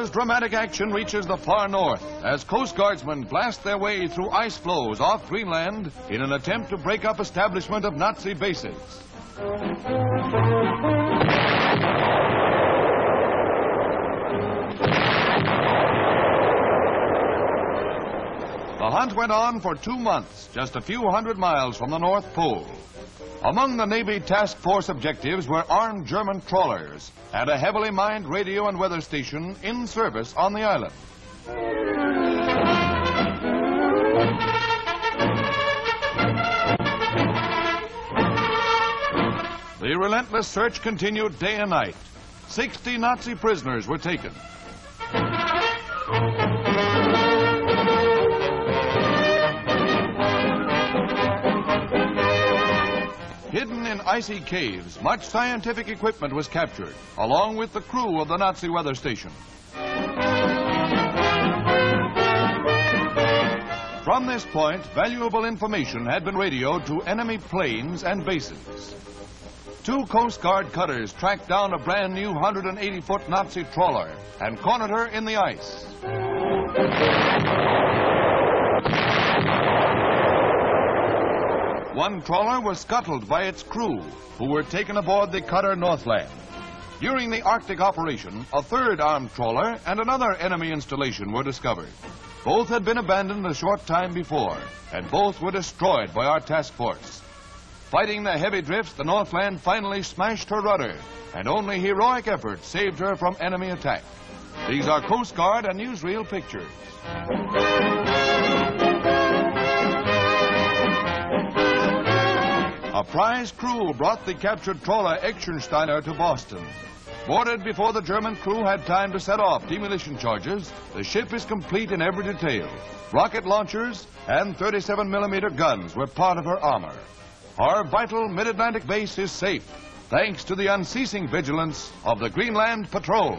war's dramatic action reaches the far north as Coast Guardsmen blast their way through ice floes off Greenland in an attempt to break up establishment of Nazi bases. The hunt went on for 2 months, just a few hundred miles from the North Pole. Among the Navy Task Force objectives were armed German trawlers and a heavily mined radio and weather station in service on the island. The relentless search continued day and night. 60 Nazi prisoners were taken. Hidden in icy caves, much scientific equipment was captured, along with the crew of the Nazi weather station. From this point, valuable information had been radioed to enemy planes and bases. 2 Coast Guard cutters tracked down a brand new 180-foot Nazi trawler and cornered her in the ice. One trawler was scuttled by its crew, who were taken aboard the cutter Northland. During the Arctic operation, a 3rd armed trawler and another enemy installation were discovered. Both had been abandoned a short time before, and both were destroyed by our task force. Fighting the heavy drifts, the Northland finally smashed her rudder, and only heroic effort saved her from enemy attack. These are Coast Guard and newsreel pictures. A prize crew brought the captured trawler Echsensteiner to Boston. Boarded before the German crew had time to set off demolition charges, the ship is complete in every detail. Rocket launchers and 37mm guns were part of her armor. Our vital mid-Atlantic base is safe, thanks to the unceasing vigilance of the Greenland Patrol.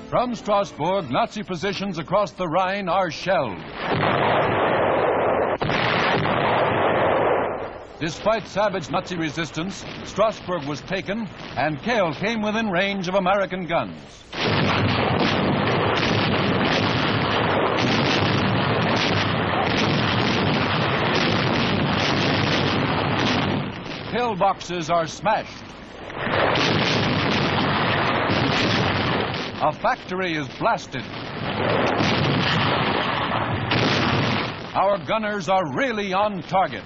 From Strasbourg, Nazi positions across the Rhine are shelled. Despite savage Nazi resistance, Strasbourg was taken, and Kehl came within range of American guns. Pillboxes are smashed. A factory is blasted. Our gunners are really on target.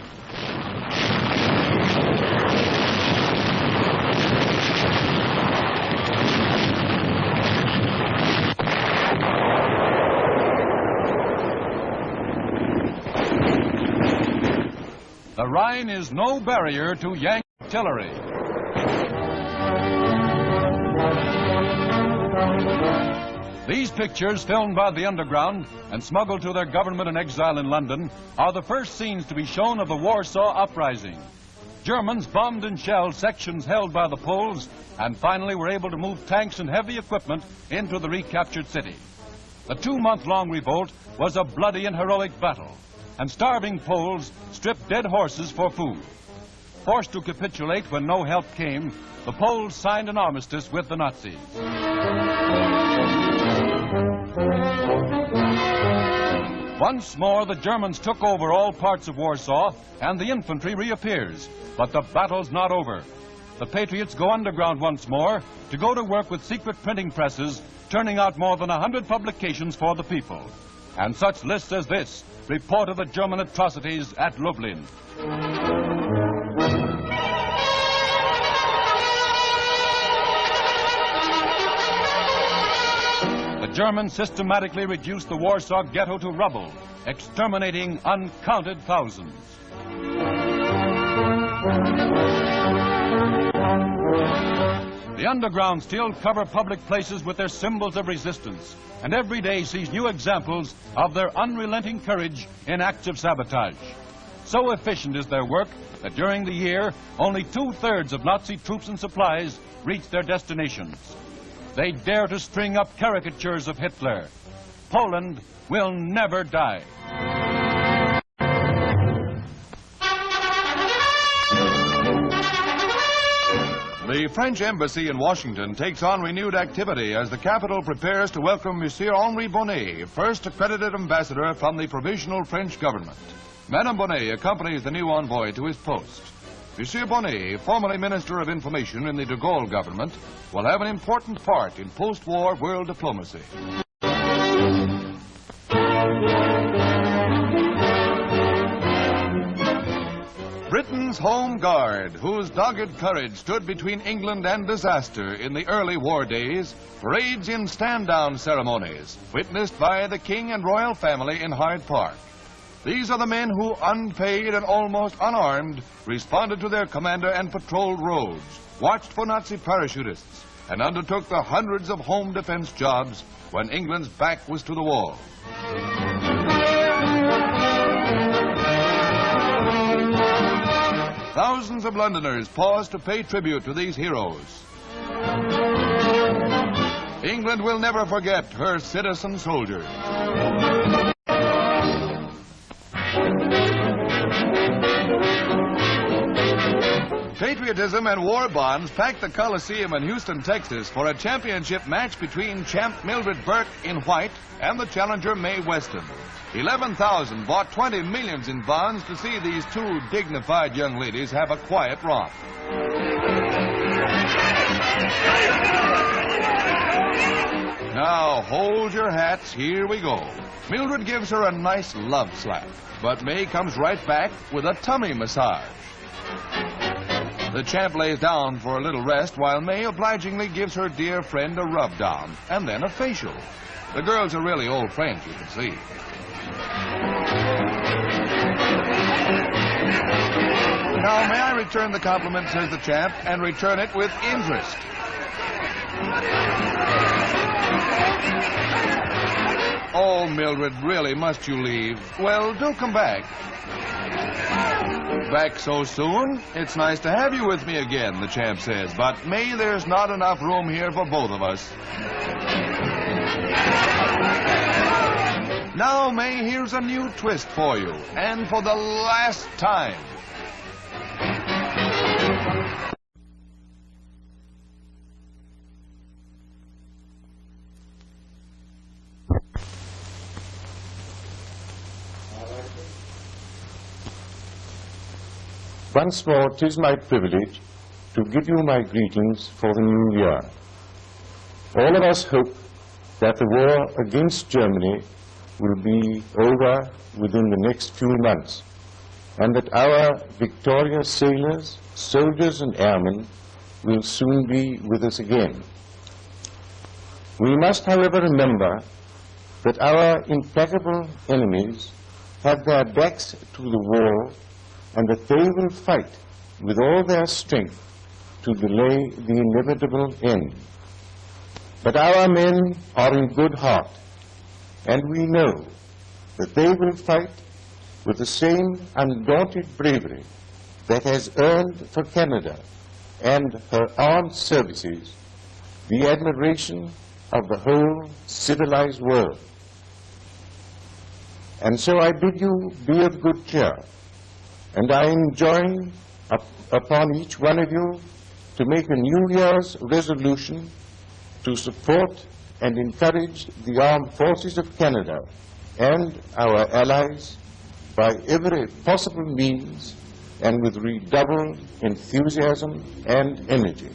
The Rhine is no barrier to Yank artillery. These pictures, filmed by the underground and smuggled to their government in exile in London, are the first scenes to be shown of the Warsaw Uprising. Germans bombed and shelled sections held by the Poles and finally were able to move tanks and heavy equipment into the recaptured city. The 2-month-long revolt was a bloody and heroic battle, and starving Poles stripped dead horses for food. Forced to capitulate when no help came, the Poles signed an armistice with the Nazis. Once more, the Germans took over all parts of Warsaw, and the infantry reappears. But the battle's not over. The Patriots go underground once more to go to work with secret printing presses, turning out more than 100 publications for the people. And such lists as this report of the German atrocities at Lublin. The Germans systematically reduced the Warsaw ghetto to rubble, exterminating uncounted thousands. The underground still cover public places with their symbols of resistance, and every day sees new examples of their unrelenting courage in acts of sabotage. So efficient is their work that during the year, only 2/3 of Nazi troops and supplies reach their destinations. They dare to string up caricatures of Hitler. Poland will never die. The French embassy in Washington takes on renewed activity as the capital prepares to welcome Monsieur Henri Bonnet, first accredited ambassador from the provisional French government. Madame Bonnet accompanies the new envoy to his post. Monsieur Bonnet, formerly Minister of Information in the de Gaulle government, will have an important part in post-war world diplomacy. Britain's Home Guard, whose dogged courage stood between England and disaster in the early war days, parades in stand-down ceremonies, witnessed by the King and royal family in Hyde Park. These are the men who, unpaid and almost unarmed, responded to their commander and patrolled roads, watched for Nazi parachutists, and undertook the hundreds of home defense jobs when England's back was to the wall. Thousands of Londoners paused to pay tribute to these heroes. England will never forget her citizen soldiers. Patriotism and war bonds packed the Coliseum in Houston, Texas for a championship match between champ Mildred Burke in white and the challenger Mae Weston. 11,000 bought 20 millions in bonds to see these two dignified young ladies have a quiet romp. Now, hold your hats, here we go. Mildred gives her a nice love slap, but Mae comes right back with a tummy massage. The champ lays down for a little rest while Mae obligingly gives her dear friend a rub down and then a facial. The girls are really old friends, you can see. Now, may I return the compliment, says the champ, and return it with interest. Oh, Mildred, really, must you leave? Well, do come back. Back so soon? It's nice to have you with me again, the champ says, but Mae, there's not enough room here for both of us. Now, Mae, here's a new twist for you, and for the last time. Once more, 'tis my privilege to give you my greetings for the new year. All of us hope that the war against Germany will be over within the next few months, and that our victorious sailors, soldiers and airmen will soon be with us again. We must, however, remember that our implacable enemies have their backs to the wall and that they will fight with all their strength to delay the inevitable end. But our men are in good heart, and we know that they will fight with the same undaunted bravery that has earned for Canada and her armed services the admiration of the whole civilized world. And so I bid you be of good cheer, and I enjoin upon each one of you to make a New Year's resolution to support and encourage the armed forces of Canada and our allies by every possible means and with redoubled enthusiasm and energy.